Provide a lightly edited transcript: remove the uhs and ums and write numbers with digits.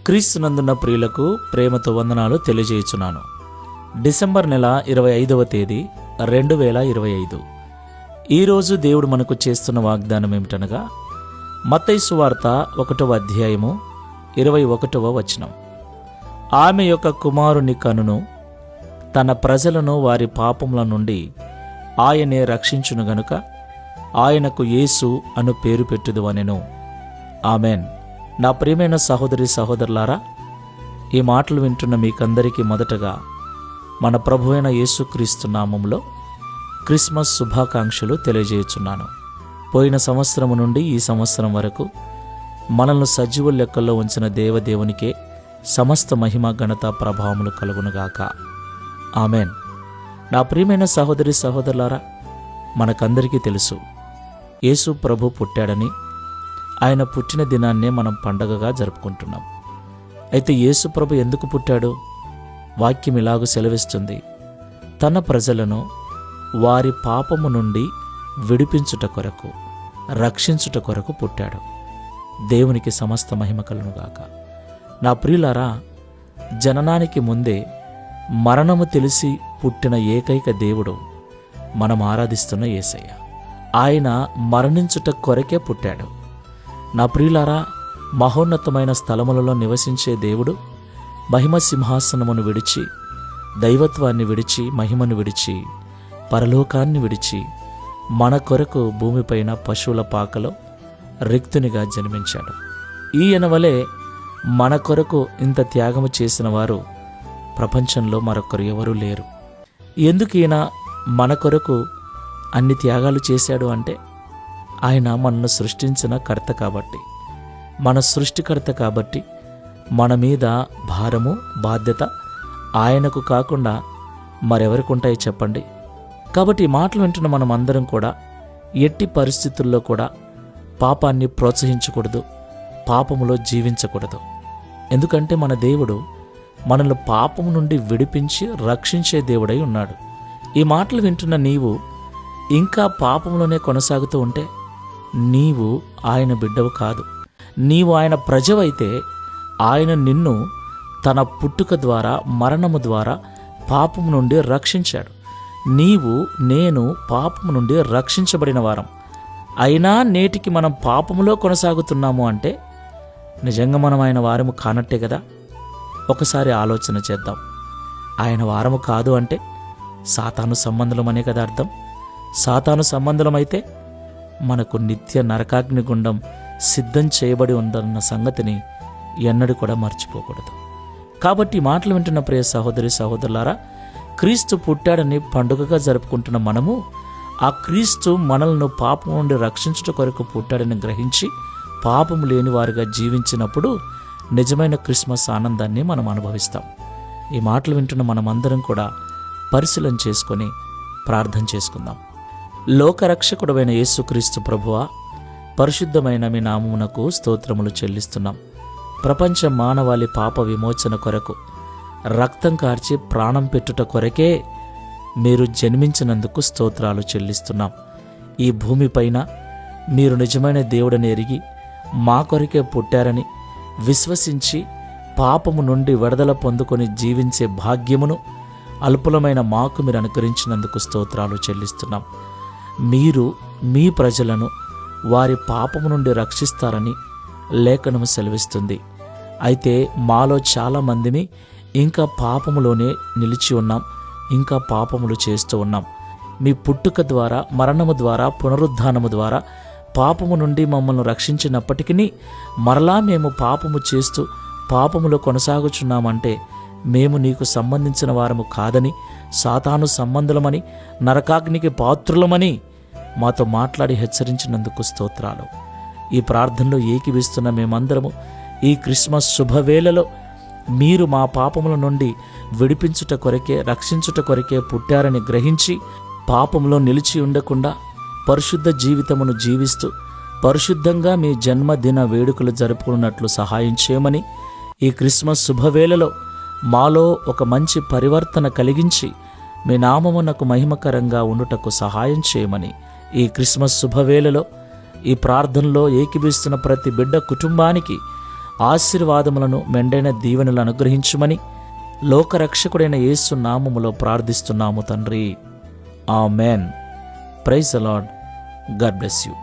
క్రీస్తునందున్న ప్రియులకు ప్రేమతో వందనాలు తెలియజేయుచున్నాను. డిసెంబర్ నెల 25వ తేదీ 2025. ఈరోజు దేవుడు మనకు చేస్తున్న వాగ్దానం ఏమిటనగా మత్తయి సువార్త 1వ అధ్యాయము 21వ వచనం. ఆమె యొక్క కుమారుని కనును తన ప్రజలను వారి పాపముల నుండి ఆయనే రక్షించును గనుక ఆయనకు యేసు అను పేరు పెట్టుదు అనెను. ఆమెన్. నా ప్రియమైన సహోదరి సహోదరులారా, ఈ మాటలు వింటున్న మీకందరికీ మొదటగా మన ప్రభువైన యేసుక్రీస్తు నామములో క్రిస్మస్ శుభాకాంక్షలు తెలియజేయుచున్నాను. పోయిన సంవత్సరం నుండి ఈ సంవత్సరం వరకు మనల్ని సజీవుల లెక్కల్లో ఉంచిన దేవదేవునికే సమస్త మహిమ ఘనత ప్రభావములు కలుగునుగాక. ఆమెన్. నా ప్రియమైన సహోదరి సహోదరులారా, మనకందరికీ తెలుసు యేసు ప్రభు పుట్టాడని. ఆయన పుట్టిన దినాన్నే మనం పండగగా జరుపుకుంటున్నాం. అయితే యేసు ప్రభు ఎందుకు పుట్టాడు? వాక్యం ఇలాగూ సెలవిస్తుంది, తన ప్రజలను వారి పాపము నుండి విడిపించుట కొరకు, రక్షించుట కొరకు పుట్టాడు. దేవునికి సమస్త మహిమ కలుగునుగాక. నా ప్రియులారా, జననానికి ముందే మరణము తెలిసి పుట్టిన ఏకైక దేవుడు మనం ఆరాధిస్తున్న యేసయ్య. ఆయన మరణించుట కొరకే పుట్టాడు. నా ప్రియులారా, మహోన్నతమైన స్థలములలో నివసించే దేవుడు మహిమ సింహాసనమును విడిచి, దైవత్వాన్ని విడిచి, మహిమను విడిచి, పరలోకాన్ని విడిచి మన కొరకు భూమిపైన పశువుల పాకలో రిక్తునిగా జన్మించాడు. ఈయన వలె మన కొరకు ఇంత త్యాగము చేసిన వారు ప్రపంచంలో మరొకరు ఎవరూ లేరు. ఎందుకు ఈయన మన కొరకు అన్ని త్యాగాలు చేశాడు అంటే, ఆయన మనల్ని సృష్టించిన కర్త కాబట్టి, మన సృష్టికర్త కాబట్టి మన మీద భారము, బాధ్యత ఆయనకు కాకుండా మరెవరికి ఉంటాయి చెప్పండి? కాబట్టి ఈ మాటలు వింటున్న మనం అందరం కూడా ఎట్టి పరిస్థితుల్లో కూడా పాపాన్ని ప్రోత్సహించకూడదు, పాపములో జీవించకూడదు. ఎందుకంటే మన దేవుడు మనల్ని పాపము నుండి విడిపించి రక్షించే దేవుడై ఉన్నాడు. ఈ మాటలు వింటున్న నీవు ఇంకా పాపంలోనే కొనసాగుతూ ఉంటే నీవు ఆయన బిడ్డవు కాదు. నీవు ఆయన ప్రజవైతే ఆయన నిన్ను తన పుట్టుక ద్వారా, మరణము ద్వారా పాపము నుండి రక్షించాడు. నీవు, నేను పాపము నుండి రక్షించబడిన వారం. అయినా నేటికి మనం పాపములో కొనసాగుతున్నాము అంటే నిజంగా మనం ఆయన వారము కానట్టే కదా. ఒకసారి ఆలోచన చేద్దాం. ఆయన వారము కాదు అంటే సాతాను సంబంధులమనే కదా అర్థం. సాతాను సంబంధులమైతే మనకు నిత్య నరకాగ్ని గుండం సిద్ధం చేయబడి ఉందన్న సంగతిని ఎన్నడూ కూడా మర్చిపోకూడదు. కాబట్టి ఈ మాటలు వింటున్న ప్రియ సహోదరి సహోదరులారా, క్రీస్తు పుట్టాడని పండుగగా జరుపుకుంటున్న మనము ఆ క్రీస్తు మనల్ని పాపం నుండి రక్షించుట కొరకు పుట్టాడని గ్రహించి పాపము లేని వారుగా జీవించినప్పుడు నిజమైన క్రిస్మస్ ఆనందాన్ని మనం అనుభవిస్తాం. ఈ మాటలు వింటున్న మనమందరం కూడా పరిశీలన చేసుకొని ప్రార్థన చేసుకుందాం. లోకరక్షకుడైన యేసుక్రీస్తు ప్రభువా, పరిశుద్ధమైన మీ నామమునకు స్తోత్రములు చెల్లిస్తున్నాం. ప్రపంచ మానవాళి పాప విమోచన కొరకు రక్తం కార్చి ప్రాణం పెట్టుట కొరకే మీరు జన్మించినందుకు స్తోత్రాలు చెల్లిస్తున్నాం. ఈ భూమిపైన మీరు నిజమైన దేవుడని ఎరిగి మా కొరకే పుట్టారని విశ్వసించి పాపము నుండి విడుదల పొందుకొని జీవించే భాగ్యమును అల్పులమైన మాకు మీరు అనుగ్రహించినందుకు స్తోత్రాలు చెల్లిస్తున్నాం. మీరు మీ ప్రజలను వారి పాపము నుండి రక్షిస్తారని లేఖనము సెలవిస్తుంది. అయితే మాలో చాలామందిని ఇంకా పాపములోనే నిలిచి ఉన్నాం, ఇంకా పాపములు చేస్తూ ఉన్నాం. మీ పుట్టుక ద్వారా, మరణము ద్వారా, పునరుద్ధానము ద్వారా పాపము నుండి మమ్మల్ని రక్షించినప్పటికీ మరలా మేము పాపము చేస్తూ పాపములో కొనసాగుచున్నామంటే మేము నీకు సంబంధించిన వారము కాదని, సాతాను సంబంధులమని, నరకాగ్నికి పాత్రులమని మాతో మాట్లాడి హెచ్చరించినందుకు స్తోత్రాలు. ఈ ప్రార్థనలో ఏకీవిస్తున్న మేమందరము ఈ క్రిస్మస్ శుభవేళలో మీరు మా పాపముల నుండి విడిపించుట కొరకే, రక్షించుట కొరకే పుట్టారని గ్రహించి పాపంలో నిలిచి ఉండకుండా పరిశుద్ధ జీవితమును జీవిస్తూ పరిశుద్ధంగా మీ జన్మదిన వేడుకలు జరుపుకున్నట్లు సహాయం చేయమని, ఈ క్రిస్మస్ శుభవేళలో మాలో ఒక మంచి పరివర్తన కలిగించి మీ నామమునకు మహిమకరంగా ఉండుటకు సహాయం చేయమని, ఈ క్రిస్మస్ శుభవేళలో ఈ ప్రార్థనలో ఏకీభిస్తున్న ప్రతి బిడ్డ కుటుంబానికి ఆశీర్వాదములను, మెండైన దీవెనలు అనుగ్రహించుమని లోకరక్షకుడైన యేసు నామములో ప్రార్థిస్తున్నాము తండ్రి. Amen. Praise the Lord. God bless you.